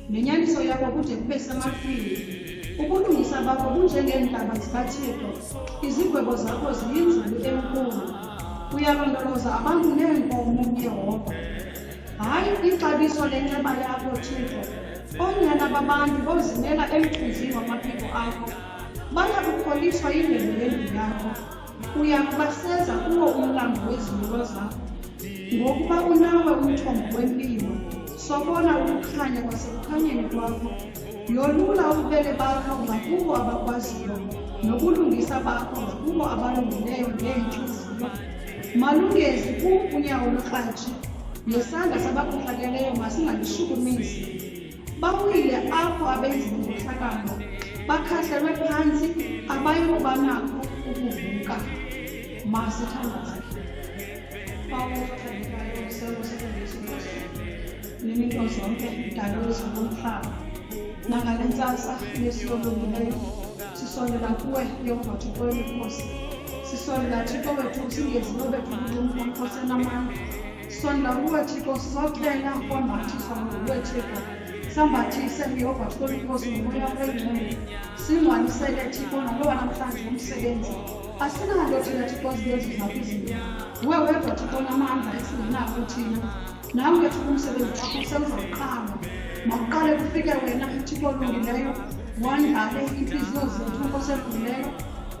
nenyaniso yakho kude kube semafini. Ubulungisa bakho bunjengeentaba zikaThixo, izigwebo zakho ziyinzulu enkulu. Uyalondoloza abantu neenkomo uYehova. Hayi ixabiso lenceba yakho Thixo, oonyana babantu bozimela emthunzini wamaphiko akho. Baya kukholiswa yindebe yendlu yakho. Uya kubaseza kuwo umlambo wezibulo zakho. Ngokuba unawe umthombo wempilo, sobona ukukhanya kwasekukhanyeni kwakho. Yolula ububele bakho ngakubo abakwaziyo, nobulungisa bakho ngakubo abalungileyo ngeentliziyo. Malungezi kum unyawo lukratshi, nesandla sabakhohlakeleyo masinganishukumisi. Bawile apho abenzi ubukhlakalo, bakhahlelwe phantsi, abayokuba nakho ukuvuka. Masithandaze. Nini zonke idalo zomhlaba nangale ntsasa lesiyolungileyo sisondela kuwe Yehova Thixo wemikhosi. Sisondela Thixo wethu singeziyo bethu kulumko Nkosi enamandla. Sisondela kuwe Thixo sizocela kwambathiswa nguwe Thixo. Sambathise Yehova Thixo wemikhosi ngomoya wengcwele. Singwanisele Thixo nalowa namhlanje umsebenzi. Asinalo thina Thixo zingezizakho izinto. Wewe wedwa Thixo namandla esingenakho thina. Nawe Thixo umsebenzi wakho sewuzawuqala. Mawuqale kufike wena Thixo olungileyo, wandlale iintliziyo zethu Nkosi evumileyo,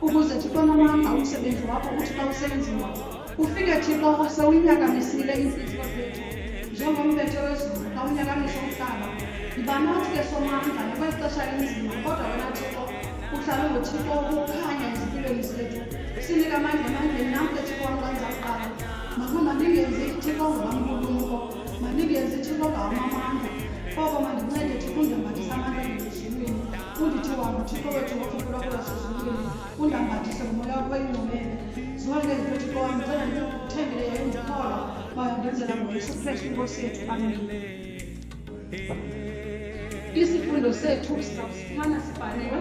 ukuze Thixo namandla umsebenzi wakho uthi xa usenziwa. Ufike Thixo sewunyakamisile iintliziyo zethu. Njengombethe wezulu xa unyakamisa umhlaba. Yiba nathi ke somandla nakweli xesha linzima, kodwa wena Thixo uhlala ngoThixo ukukhanya ezimpilweni zethu. Sinika amandla emandleni namhle Thixo wangenza kuqala. Mandingenzi Thixo ngabambulumko, mandingenzi Thixo ngabamamandla. Koko mandincede Thixo undambathise amandla ezulwini. Undithi wambo Thixo wethu ngothixo lwakho lwasezulwini. Undambathise ngomoya wakho oyingcwele. Zonke izinto Thixo wam ndicela ndikuthembileyo ndikholwa bayandenzela ngoYesu Kristu Nkosi yethu. Amen. Isifundo sethu sizawusifumana sibhaliwe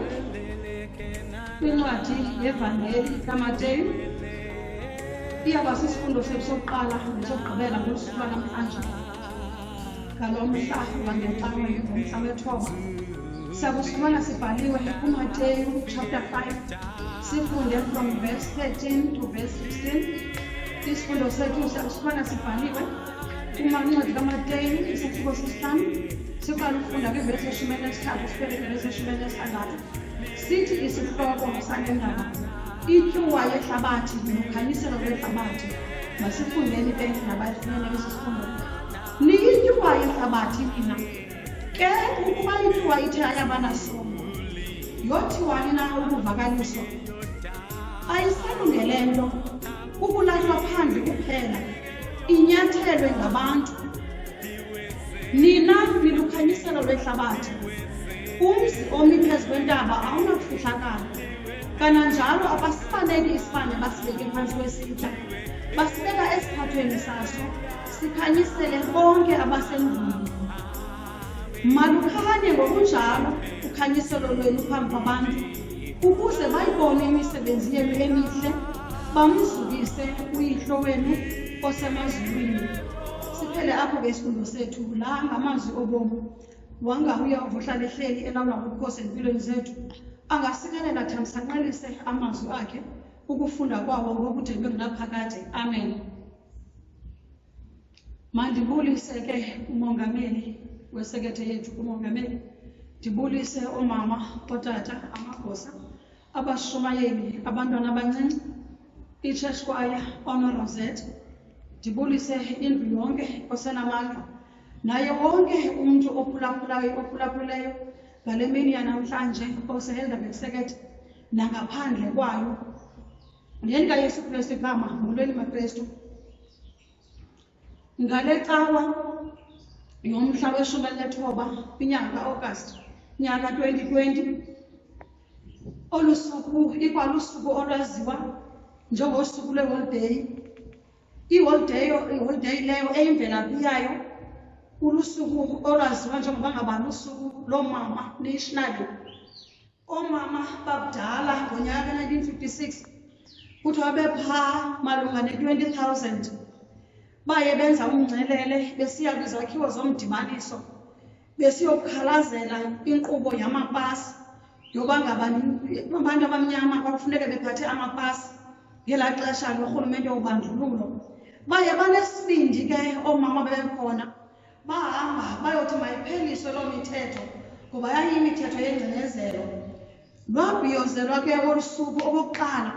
kwincwadi yevangeli kaMateyu. Iyaba sisifundo sethu sokuqala nesokugqibela ngosuku lwanamhlanje. Ngalo mhla wangeqawe ngomhla wethoba. Siyakusifumana sibhaliwe kuMateyu chapter 5. Sifunde from verse 13 to verse 16. Isifundo sethu siyakusifumana sibhaliwe kumancwadi kaMateyu isahluko sesihlanu. Siqala ukufunda kwivesi yeshumi enesithathu siphele kwivesi yeshumi enesithandathu. Sithi isihloko sale ndaba, ityuwa yehlabathi nokhanyiselo lwehlabathi. Masifundeni ke nabayifumene isifundo. Niyityuwa yehlabathi nina. Ke ukuba ityuwa ithe ayabanasono, yothiwani na ukuvakaliswa? Ayisalungele nto ukulahlwa phandle kuphela, inyathelwe ngabantu. Nina nilukhanyiselo lwehlabathi. Umzi omi phezu kwentaba awunakufihlakala. Kananjalo abasifaneli isibane basibeke phantsi kwesitha. Basibeka esiphathweni saso, sikhanyisele bonke abasendlini. Malukhanye ngokunjalo ukhanyiselo lwenu phambi kwabantu, ukuze bayibone imisebenzi yenu emihle, bamzukise uYihlo wenu osemazulwini. Siphele apho ke isifundo sethu. La ngamazwi obomu. Wanga uYehova uhlala ehleli elawula ubukhosi empilweni zethu. Angasikelela thamsanqelise amazwi akhe ukufunda kwawo ngokude bengunaphakade. Amen. Mandibulise ke umongameli wesekethe yethu, umongameli. Ndibulise omama, otata, amagosa, abashumayeli, abantwana abancinci, ichurch choir, Honor Rosette. Ndibulise indlu yonke osenamandla, naye wonke umuntu ophulaphuleyo ngale mini yanamhlanje oseHelderberg Sekethe nangaphandle kwayo. Ngenka Yesu Kristu igama, molweni maKristu. Ngale cawa yomhla we-19 kwinyanga August nyaka 2020, olu suku ikwalusuku olwaziwa njengosuku lwe-holiday. I-holiday leyo eyimvelaphi yayo ulusuku olwaziwa njengoba ngaba lusuku lomama nationally. Omama bakudala ngonyaka 1956 kuthiwa bepha malunga ne-20,000 baye benza umngcelele besiya kwizakhiwo zomdibaniso besiyokhalazela inkqubo yamapasi yoba abantu abamnyama kwakufuneke bephathe amapasi ngelaa xesha lorhulumente wobandlululo. Baye banesibindi ke oomama bebekhona bahamba bayothi mayipheliswe loo mithetho ngoba yayiyimithetho yengcinezelo. Lwabhiyozelwa ke olu suku okokuqala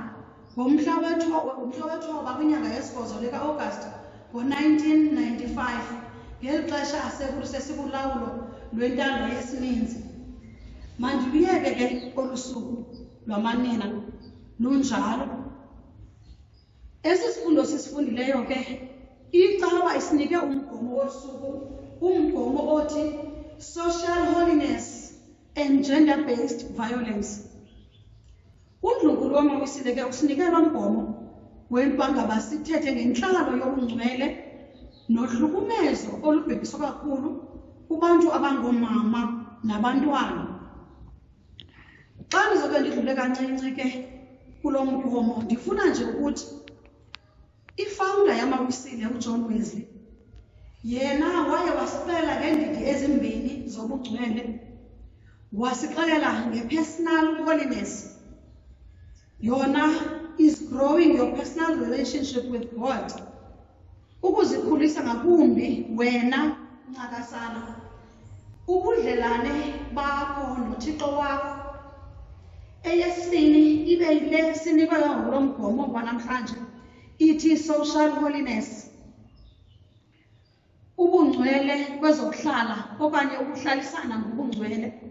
ngomhla wethoba kwinyanga yesibhozo lika-Agasti ngo-1995 ngeli xesha sesikulawulo lwentando yesininzi. Mandiluyeke ke olu suku lwamanina lunjalo. Esi sifundo sisifundileyo ke icawa isinike umgomo wolu suku, umgomo othi social holiness and gender-based violence. UNdlunkulu wamaWisile ke usinike lo mgomo wento ngaba sithethe ngentlalo yobungcwele nohlukumezo olubhekiswa kakhulu kubantu abangoomama nabantwana. Xa ndizobe ndidlule kancinci ke kulo mgomo ndifuna nje ukuthi ifounder yamaWisile uJohn Wesley yena waye wasixelela ngeendidi ezimbini zobungcwele. Wasixelela nge-personal holiness, yona is growing your personal relationship with God, ukuzikhulisa ngakumbi wena ncakasana ubudlelane bakho noThixo wakho. Eyesibini ibe yile sinikwe ngulo mgomo wanamhlanje ithi social holiness, ubungcwele kwezokuhlala okanye ukuhlalisana ngobungcwele.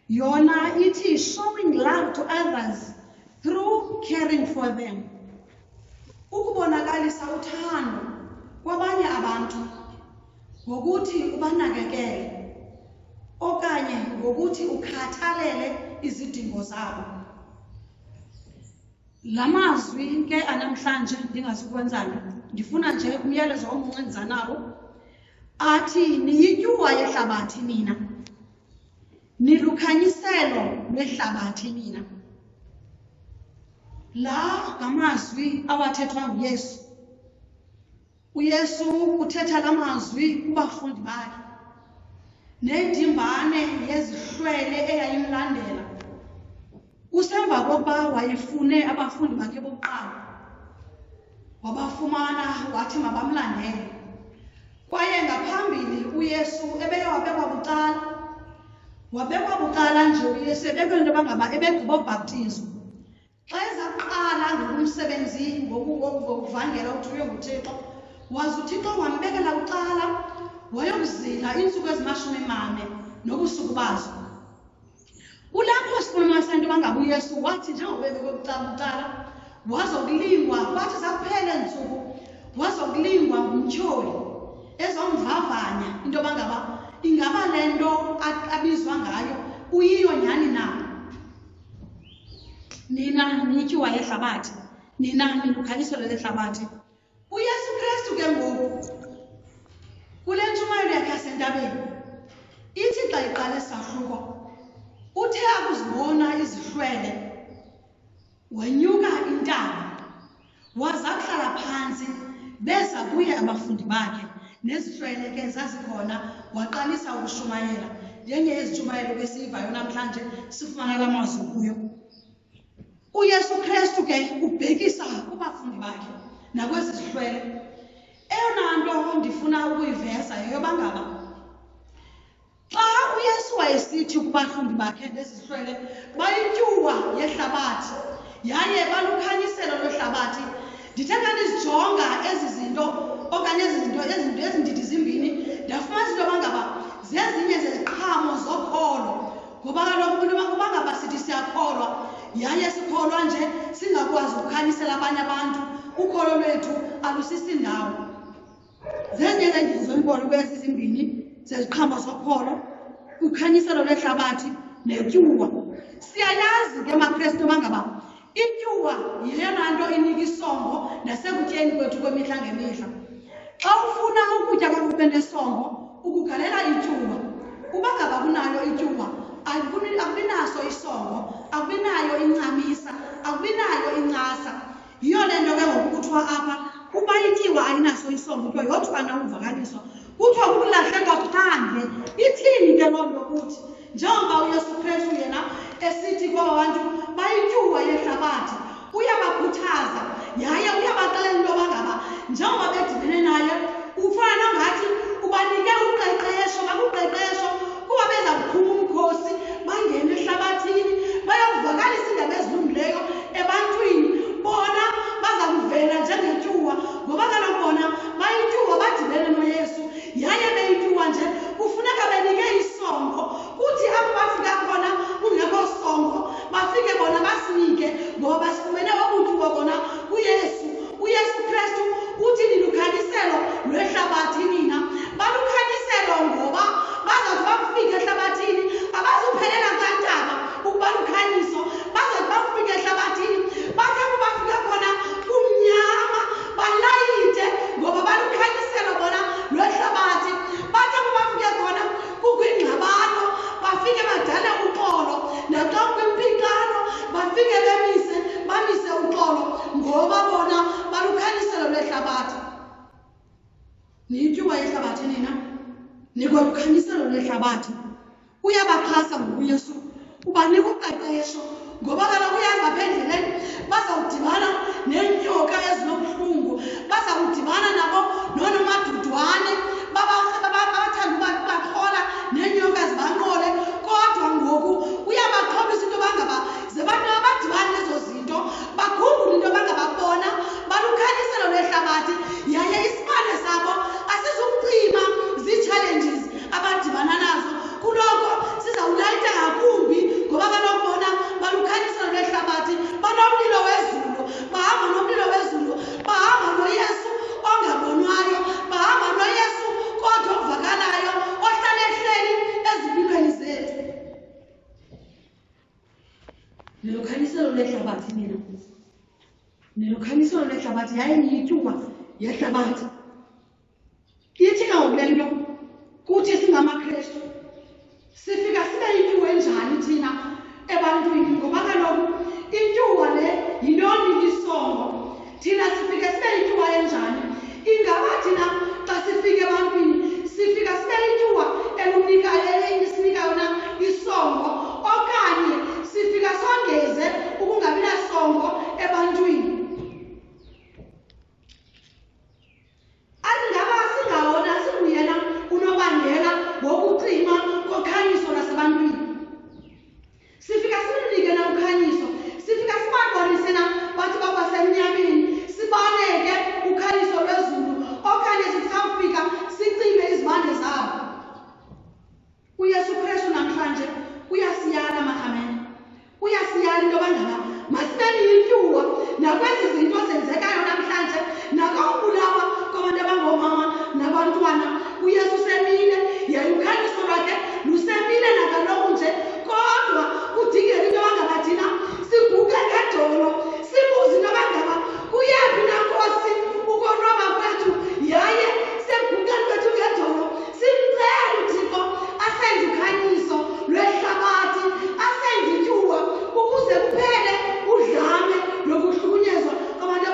Yona ithi showing love to others through caring for them, ukubonakalisa uthando kwabanye abantu ngokuthi ubanakekele okanye ngokuthi ukhathalele izidingo zabo. La mazwi ke anamhlanje ndingazikwenzanga, ndifuna nje umyalezo omncinci nawo athi niyityuwa yehlabathi nina, nilukhanyiselo lwehlabathi nina. La ngamazwi awathethwa nguYesu. UYesu uthetha la mazwi kubafundi bakhe nendimbane yezihlwele eyayimlandela usemva kokuba wayefune abafundi bakhe bokuqala wabafumana wathi mabamlandele. Kwaye ngaphambili uYesu wabekwa bucala nje uYesu ebekwento bangaba ebegqibobhaptizo. Xa ezaqala ngokumsebenzi ngokuvangela uthuywe nguThixo, waze uThixo wambekela bucala wayokuzila iintsuku ezi-40 nobusuku bazo. Kulapho sifumana into bangaba uYesu wathi njengoba ebekwe bucala wazokulingwa, wathi zakuphela iintsuku wazokulingwa ngumtyholi ezomvavanya into bangaba ingaba le nto abizwa ngayo uyiyo nyhani na. Nina niyityuwa yehlabathi, nina nilukhanyiselo lehlabathi. UYesu Kristu ke ngoku kule ntshumayelo yakhe yasentabeni ithi xa iqala esahluko uthe akuzibona izihlwele wenyuka intaba waza kuhlala phantsi beza kuye abafundi bakhe nezihlwele ke zazikhona waqalisa ukushumayela njengezitshumayelo besiyivayo namhlanje sifumana la mazwi kuyo. UYesu Kristu ke ubhekisa kubafundi bakhe nakwezi zihlwele. Eyona nto ndifuna ukuyiveza yeyoba ngaba xa uYesu wayesithi kubafundi bakhe nezihlwele bayityuwa yehlabathi yaye balukhanyiselo lwehlabathi, ndithe xa ndizijonga ezi zinto okanye ezi ndidi zimbini ndafumanisa into yoba ngaba zezinye zeziqhamo zokholo. Ngoba kaloku into yoba ngaba sithi siyakholwa yaye sikholwa nje singakwazi ukukhanyisela abanye abantu, ukholo lwethu alusisi ndawo. Zezinye zendidi zonkolo kwezi zimbini zeziqhamo zokholo, ukhanyiselo lwehlabathi netyuwa. Siyayazi ke maKristu bangaba ityuwa yeyona nto inika isongo nasekutyeni kwethu kwemihla ngemihla. Xa ufuna ukutya kakube nesongo ukugalela ityuwa. Uba ngaba kunayo ityuwa akubinaso isongo, akubinayo incamisa, akubinayo incasa. Yiyo le nto ke ngoku kuthiwa apha uba ityiwa ayinaso isongo kuthiwa yothwana uvakaliswa kuthiwa ukulahleka phandle. Ithini ke loo nto kuthi njengoba uYesu Kristu yena esithi kwabantu bayityuwa yehlabathi uyabakhuthaza yaye uyabaxelela into yoba ngaba njengoba bedibene naye ufana ngathi ubanike uqeqesho bakuqeqesho kuba beza kuphuma umkhosi bangene ehlabathini bayokuvakalisa indaba ezilungileyo ebantwini bona baza kuvela njengetyuwa ngoba kaloku bona bayityuwa badibene noYesu yaye beyityuwa nje kufuneka benike isongo kuthi apho bafika khona kungekho songo bafike bona basinike ngoba sifumene wabutyuwa bona uYesu Kristu uthi nilukhanyiselo lwehlabathi nina balukhanyiselo ngoba bazathi bakufika ehlabathini abazuphelela kantaba ukuba lukhanyiso bazathi bakufika ehlabathini bathi apho bafika khona kumnyama balayite ngoba balukhanyiselo bona lwehlabathi bathi apho bafike khona kukwingxabano bafike badale uxolo naxa kwimpikano bafike bamise uxolo ngoba bona balukhanyiselo lwehlabathi. Niyityuwa yehlabathi nina nikwalukhanyiselo lwehlabathi uyabaxhasa ngokuYesu ubanika uqeqesho ngoba kaloku uyazi apha endleleni bazawudibana neenyoka ezinobuhlungu bazawudibana nabo noonomadudwane bathanda ubaxhola neenyoka zibanqole kodwa ngoku uyabaxhobisa into yoba ngaba ze bantu abadibana nezo zinto bakhumbule into yoba ngaba bona balukhanyiselo lwehlabathi yaye isibane sabo asizukucima zii-challenges abadibana nazo kuloko sizawulayita ngakumbi ngoba kaloku bona balukhanyiselo lwehlabathi banomlilo wezulu bahamba nomlilo wezulu bahamba noYesu ongabonwayo bahamba noYesu kodwa okuvakalayo ohlala ehleli ezimpilweni zethu. Nilukhanyiselo lwehlabathi nina nilukhanyiselo lwehlabathi yaye niyityuwa yehlabathi. Ithi ke ngoku le nto kuthi singamaKristu sifika sibe yityuwa enjani thina ebantwini ngoba kaloku ityuwa le yintoni isongo thina sifike sibe yityuwa enjani ingaba thina xa sifike ebantwini sifika sibe yityuwa esinika yona isongo okanye sifika songeze ukungabi nasongo ebantwini. Singawona singuyena unobangela wokucima kokhanyiso lwasebantwini. Sifika simnike na ukhanyiso sifika sibabonise na bathi bakwasemnyameni sibaneke ukhanyiso lwezulu okanye sisawufika sicime izibane zabo. uYesu Kristu namhlanje uyasiyala mahamene uyasiyala into yoba ngaba masibeni yityuwa nakwezi zinto zenzekayo namhlanje nakawubulawa kwabantu abangoomama nabantwana uYesu semile yaye ukhanyiso lwakhe lusemile nakaloku nje kodwa kudingeka into yoba ngaba thina siguqe ngedolo sibuze into yoba ngaba kuyaphi na Nkosi ukonwaba kwethu yaye seguqeni kwethu ngedolo simcele uThixo asenze ukhanyiso lwehlabathi asenze ityuwa ukuze kuphele udlame lokuhlukunyezwa kwabantu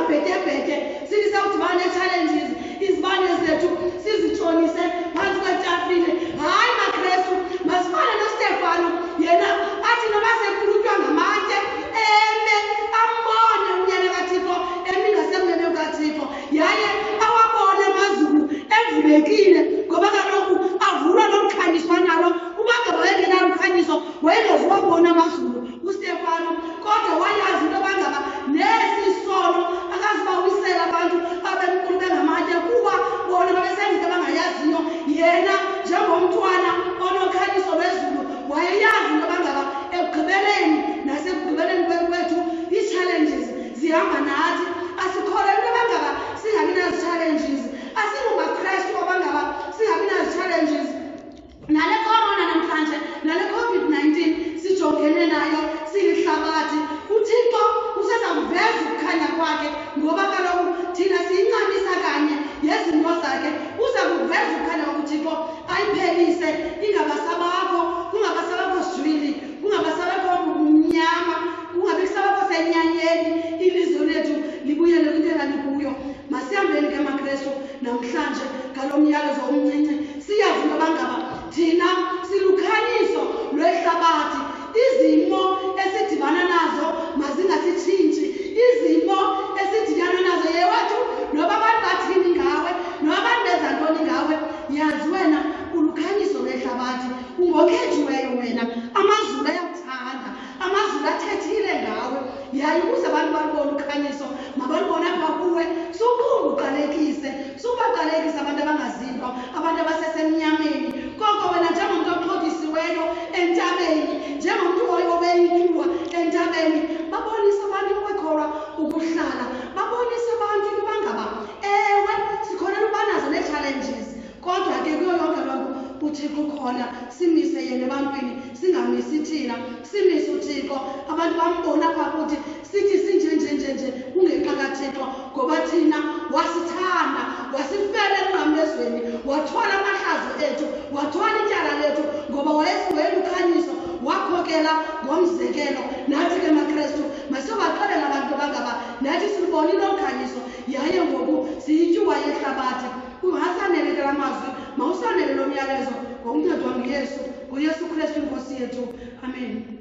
amabhetebhede sithi sawudibana nee-challenges izibane zethu sizitshonise phansi kwetafile. Hayi maKrestu, masifane noStefano, yena athi noma sekhulutywa ngamatye eme ambone unyana kaThixo emi ngasemnene kaThixo, yaye awabone amazulu evulekile ngoba kaloku avulwa nomkhanyiswa nalo. Uba ngaba wayengenalo umkhanyiso wayengezuwabona amazulu uStefano, kodwa wayazi into yoba ngaba nesi sono akazibawisela abantu abemkhulu bengamatye kuba bona babesenza into abangayaziyo. Yena njengomntwana onokhanyiso lwezulu wayeyazi into yoba ngaba ekugqibeleni nasekugqibeleni kwethu ii-challenges zihamba nathi. Asikholwa into yoba ngaba singabi nazi-challenges, asingomaKrestu oba ngaba singabi nazi-challenges. Nale corona namhlanje, nale COVID-19 sijongene nayo silihlabathi, uThixo useza kuveza ukukhanya kwakhe ngoba kaloku thina siyincamisa kanye yezinto zakhe. Uza kuveza ukukhanya kwakuThixo ayiphelise, ingabasabakho, kungabasabakho sijwili, kungabasabakho mnyama, kungabi kusabakho senyanyeni. Ilizwe lethu libuyele kwinto elikuyo. Masihambeni ke maKrestu namhlanje ngalo myalezo omncinci, siyazi into yoba ngaba thina silukhanyiso lwehlabathi. Izimo esidibana nazo mazingasitshintshi, izimo esidibana nazo yewethu noba abantu bathini ngawe, noba abantu benza ntoni ngawe, yazi wena ulukhanyiso lwehlabathi, ungokhethiweyo wena. Amazulu ayakuthanda, amazulu athethile ngawe, yaye ukuze abantu balubone ukhanyiso mabalubone apha kuwe. Suphunguqalekise, subaqalekise abantu abangazinto, abantu abasesemnyameni. Koko wena njengomntu oxhotyisiweyo entabeni, njengomntu obeyityiwa entabeni, babonise abantu ukukholwa ukuhlala, babonise abantu into yoba ngaba ewe sikholelwa uba nazo nee-challenges, kodwa ke kuyo yonke loo nto uThixo ukhona. Simise yena ebantwini, singamisi thina, simise uThixo. Abantu bambona apha kuthi sithi sinjenjenjenje kungexa kaThixo, ngoba thina wasithanda, wasifela enqamlezweni, wathwala amahlazo ethu, wathwala ityala lethu ngoba wayelukhanyiso, wakhokela ngomzekelo. Nathi ke maKrestu masiyobaxelela abantu abangaba nathi silubonile ukhanyiso, yaye ngoku siyityuwa yehlabathi. Ungasanele ke la mazwi, mawusanele lo myalezo ngokuncedo nguYesu, nguYesu Krestu inkosi yethu. Amen.